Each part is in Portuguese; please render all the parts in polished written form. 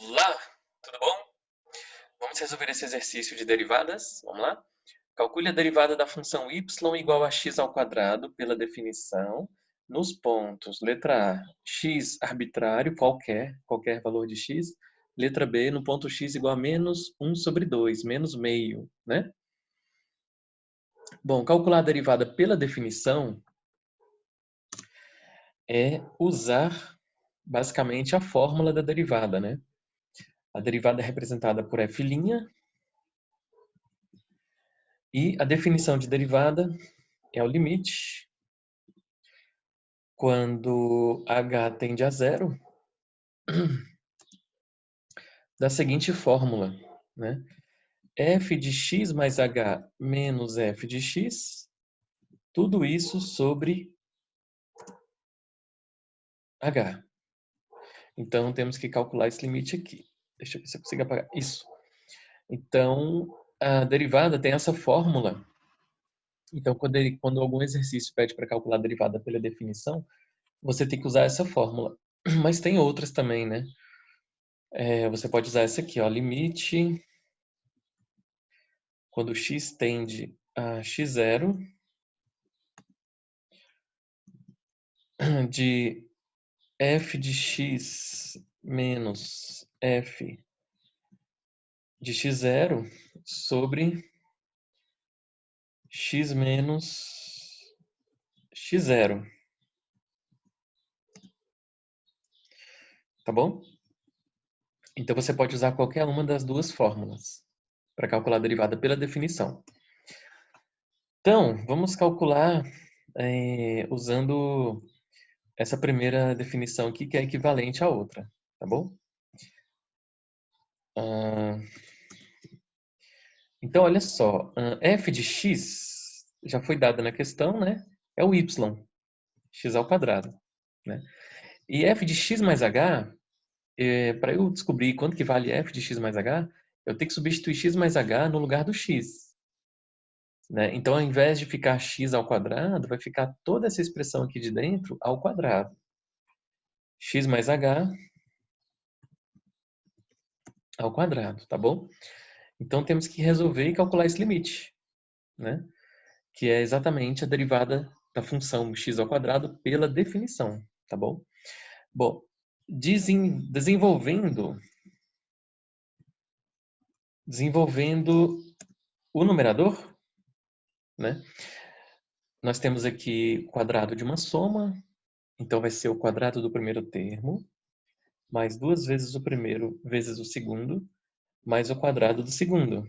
Olá, tudo bom? Vamos resolver esse exercício de derivadas? Vamos lá? Calcule a derivada da função y igual a x ao quadrado pela definição nos pontos, letra A, x arbitrário, qualquer valor de x, letra B, no ponto x igual a menos 1 sobre 2, menos meio, né? Bom, calcular a derivada pela definição é usar basicamente a fórmula da derivada, né? A derivada é representada por f', e a definição de derivada é o limite quando h tende a zero da seguinte fórmula, né? F de x mais h menos f de x, tudo isso sobre h. Então, temos que calcular esse limite aqui. Deixa eu ver se eu consigo apagar. Isso. Então, a derivada tem essa fórmula. Então, quando algum exercício pede para calcular a derivada pela definição, você tem que usar essa fórmula. Mas tem outras também, né? Você pode usar essa aqui, ó, limite quando x tende a x0 de f de x menos f de x0 sobre x menos x0, tá bom? Então você pode usar qualquer uma das duas fórmulas para calcular a derivada pela definição. Então, vamos calcular usando essa primeira definição aqui, que é equivalente à outra, tá bom? Então, olha só, f de x já foi dada na questão, né? É o y, x ao quadrado, né? E f de x mais h, para eu descobrir quanto que vale f de x mais h, eu tenho que substituir x mais h no lugar do x, né? Então, ao invés de ficar x ao quadrado, vai ficar toda essa expressão aqui de dentro ao quadrado. X mais h ao quadrado, tá bom? Então, temos que resolver e calcular esse limite, né? Que é exatamente a derivada da função x ao quadrado pela definição, tá bom? Bom, desenvolvendo o numerador, né? Nós temos aqui o quadrado de uma soma, então vai ser o quadrado do primeiro termo, mais 2 vezes o primeiro vezes o segundo, mais o quadrado do segundo,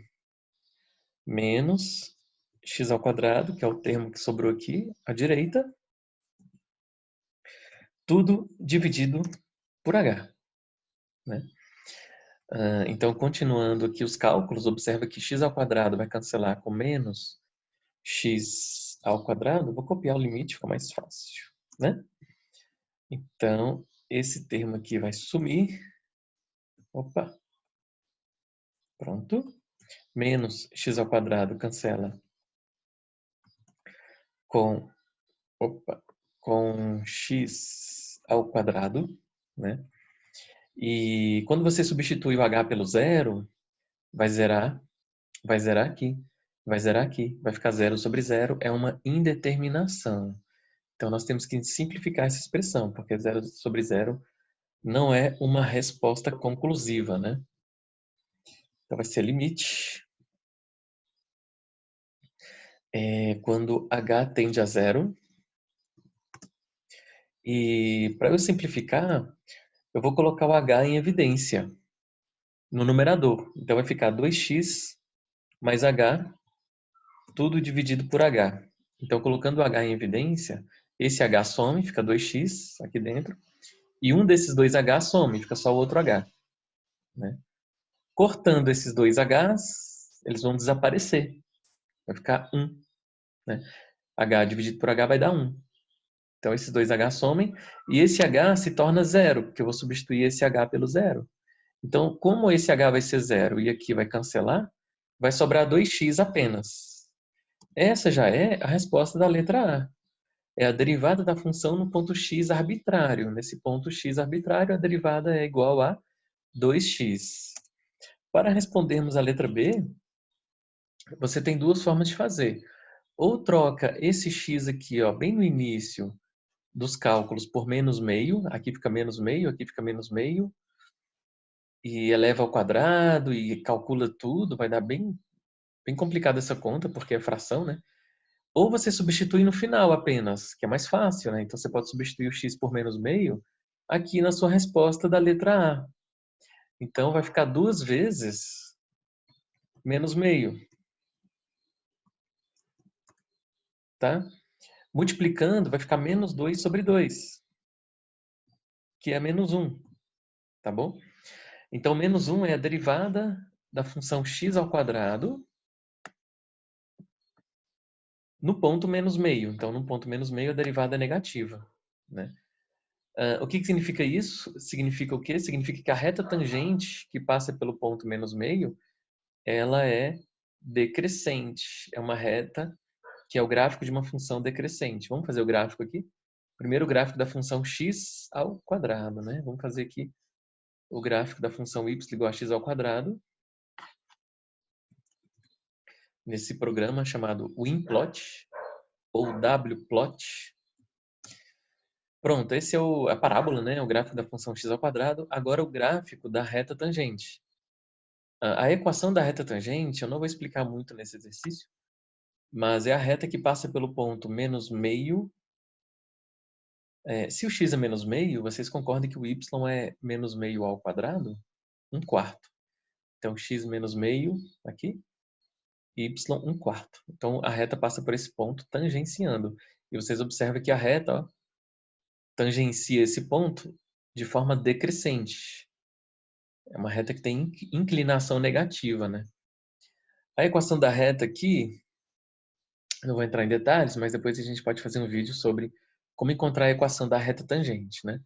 menos x ao quadrado, que é o termo que sobrou aqui à direita, tudo dividido por h, né? Então, continuando aqui os cálculos, observa que x ao quadrado vai cancelar com menos x ao quadrado. Vou copiar o limite, fica mais fácil, né? Então, esse termo aqui vai sumir. Opa, pronto. Menos x ao quadrado cancela com, com x ao quadrado, né? E quando você substitui o h pelo zero, vai zerar aqui. Vai zerar aqui. Vai ficar zero sobre zero. É uma indeterminação. Então, nós temos que simplificar essa expressão, porque zero sobre zero não é uma resposta conclusiva, né? Então, vai ser limite quando h tende a zero. E para eu simplificar, eu vou colocar o h em evidência no numerador. Então, vai ficar 2x mais h, tudo dividido por h. Então, colocando o h em evidência, esse h some, fica 2x aqui dentro. E um desses dois h some, fica só o outro h, né? Cortando esses dois h's, eles vão desaparecer. Vai ficar 1, né? H dividido por H vai dar 1. Então, esses dois H somem e esse H se torna zero, porque eu vou substituir esse H pelo zero. Então, como esse H vai ser zero e aqui vai cancelar, vai sobrar 2x apenas. Essa já é a resposta da letra A. É a derivada da função no ponto x arbitrário. Nesse ponto x arbitrário, a derivada é igual a 2x. Para respondermos a letra B, você tem duas formas de fazer. Ou troca esse x aqui, ó, bem no início dos cálculos por menos meio, aqui fica menos meio, aqui fica menos meio, e eleva ao quadrado e calcula tudo, vai dar bem complicada essa conta, porque é fração, né? Ou você substitui no final apenas, que é mais fácil, né? Então você pode substituir o x por menos meio aqui na sua resposta da letra A. Então vai ficar 2 vezes menos meio, tá? Multiplicando vai ficar menos 2 sobre 2, que é menos 1, tá bom? Então menos 1 é a derivada da função x ao quadrado no ponto menos meio. Então no ponto menos meio a derivada é negativa, né? O que significa isso? Significa o quê? Significa que a reta tangente que passa pelo ponto menos meio, ela é decrescente. É uma reta que é o gráfico de uma função decrescente. Vamos fazer o gráfico aqui? Primeiro o gráfico da função x ao quadrado, né? Vamos fazer aqui o gráfico da função y igual a x ao quadrado. Nesse programa chamado WinPlot ou Wplot. Pronto, esse é a parábola, né? O gráfico da função x ao quadrado. Agora o gráfico da reta tangente. A equação da reta tangente, eu não vou explicar muito nesse exercício, mas é a reta que passa pelo ponto menos meio. Se o x é menos meio, vocês concordam que o y é menos meio ao quadrado? 1/4. Então, x menos meio aqui, y 1/4. Então, a reta passa por esse ponto tangenciando. E vocês observam que a reta, ó, tangencia esse ponto de forma decrescente. É uma reta que tem inclinação negativa, né? A equação da reta aqui, não vou entrar em detalhes, mas depois a gente pode fazer um vídeo sobre como encontrar a equação da reta tangente, né?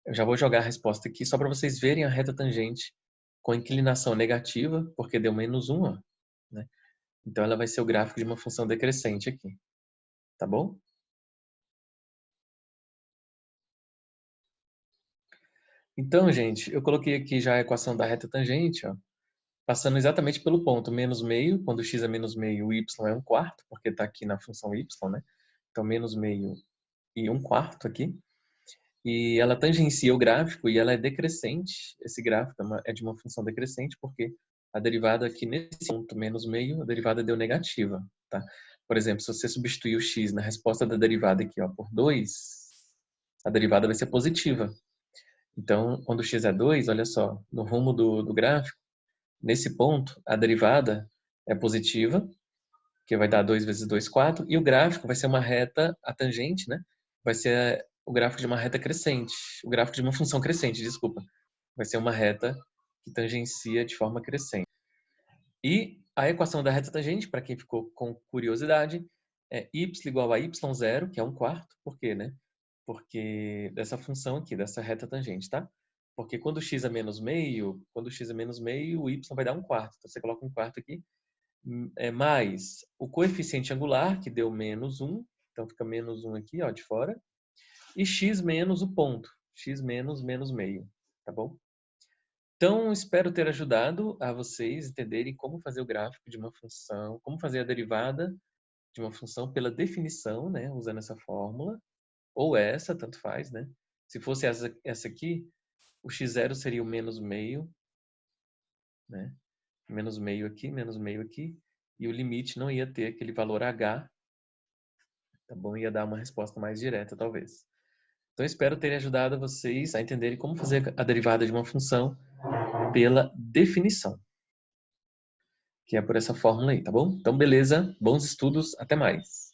Eu já vou jogar a resposta aqui só para vocês verem a reta tangente com inclinação negativa, porque deu menos 1, ó, né? Então ela vai ser o gráfico de uma função decrescente aqui, tá bom? Então, gente, eu coloquei aqui já a equação da reta tangente, ó, passando exatamente pelo ponto menos meio. Quando x é menos meio, o y é 1/4, porque está aqui na função y, né? Então, menos meio e 1/4 aqui. E ela tangencia o gráfico e ela é decrescente. Esse gráfico é de uma função decrescente porque a derivada aqui nesse ponto menos meio, a derivada deu negativa, tá? Por exemplo, se você substituir o x na resposta da derivada aqui, ó, por 2, a derivada vai ser positiva. Então, quando x é 2, olha só, no rumo do gráfico, nesse ponto, a derivada é positiva, que vai dar 2 vezes 2, 4, e o gráfico vai ser uma reta, a tangente, né? Vai ser o gráfico de uma reta crescente, o gráfico de uma função crescente, desculpa. Vai ser uma reta que tangencia de forma crescente. E a equação da reta tangente, para quem ficou com curiosidade, é y igual a y0, que é 1/4. Por quê, né? Porque dessa função aqui, dessa reta tangente, tá? Porque quando x é menos meio, o y vai dar 1/4. Então você coloca 1/4 aqui, mais o coeficiente angular, que deu menos 1, então fica menos 1 aqui, ó, de fora, e x menos o ponto, x menos menos meio, tá bom? Então, espero ter ajudado a vocês entenderem como fazer o gráfico de uma função, como fazer a derivada de uma função pela definição, né, usando essa fórmula, ou essa, tanto faz, né? Se fosse essa aqui, o x0 seria o menos meio, né? Menos meio aqui, e o limite não ia ter aquele valor h, tá bom? Ia dar uma resposta mais direta, talvez. Então, espero ter ajudado vocês a entenderem como fazer a derivada de uma função pela definição, que é por essa fórmula aí, tá bom? Então, beleza, bons estudos, até mais.